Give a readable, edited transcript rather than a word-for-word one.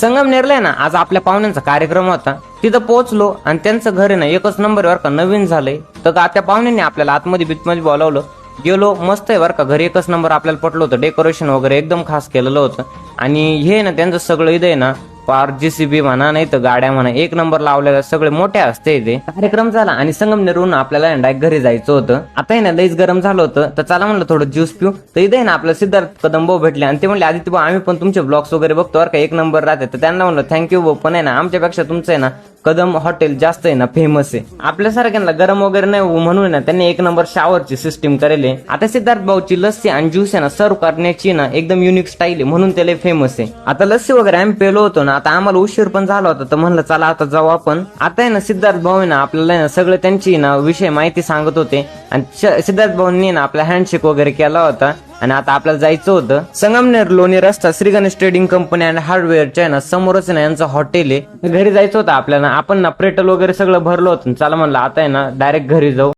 संगमनेरला आहे ना आज आपल्या पाहुण्यांचा कार्यक्रम होता, तिथं पोहोचलो आणि त्यांचं घर आहे ना एकच नंबर का नवीन झालंय. तर त्या पाहुण्यांनी आपल्याला आतमध्ये बीचमध्ये बोलावलं, गेलो. मस्त आहे बरं का, घरी एकच नंबर आपल्याला पटलं होतं. डेकोरेशन वगैरे एकदम खास केलेलं होतं. आणि हे ना त्यांचं सगळं इथं आहे ना पार JCB म्हणा नाही तर गाड्या म्हणा एक नंबर लावलेला, सगळे मोठे असते ते. कार्यक्रम झाला आणि संगमनेरहून आपल्याला डायरेक्ट घरी जायचं होतं. आता आहे ना लईच गरम झालं होतं, तर चला म्हणलं थोडं ज्यूस पिऊ. तर इथे आहे ना आपलं सिद्धार्थ कदम भाऊ भेटले आणि ते म्हणले आदित्य भाऊ आम्ही पण तुमचे ब्लॉग्स वगैरे बघतो बरं का, एक नंबर राहते. तर त्यांना म्हणलं थँक्यू भाऊ, पण आहे ना आमच्यापेक्षा तुमचं आहे ना कदम हॉटेल जास्त आहे ना फेमस आहे. आपल्यासारख्यांना गरम वगैरे नाही म्हणून ना त्यांनी एक नंबर शॉवरची सिस्टीम करेली. आता सिद्धार्थ भाऊची लस्सी आणि ज्यूस आहे ना सर्व करण्याची ना एकदम युनिक स्टाईल आहे, म्हणून त्याला फेमस आहे. आता लस्सी वगैरे आम्ही पेलो होतो ना, आता आम्हाला उशीर पण झाला होता, तर म्हणलं चला आता जाऊ आपण. आता आहे ना सिद्धार्थ भाऊ आहे ना आपल्याला सगळं त्यांची ना विषय माहिती सांगत होते आणि सिद्धार्थ भाऊंनी ना आपला हँडशेक वगैरे केला होता. आणि आता आपल्याला जायचं होतं संगमनेर लोणी रस्ता Shri Ganesh trading company and हार्डवेअरच्या ना समोरच ना यांचं हॉटेल आहे. घरी जायचं होतं आपल्याला, आपण ना पेट्रोल वगैरे सगळं भरलं होतं. चला म्हणलं आता आहे ना डायरेक्ट घरी जाऊ.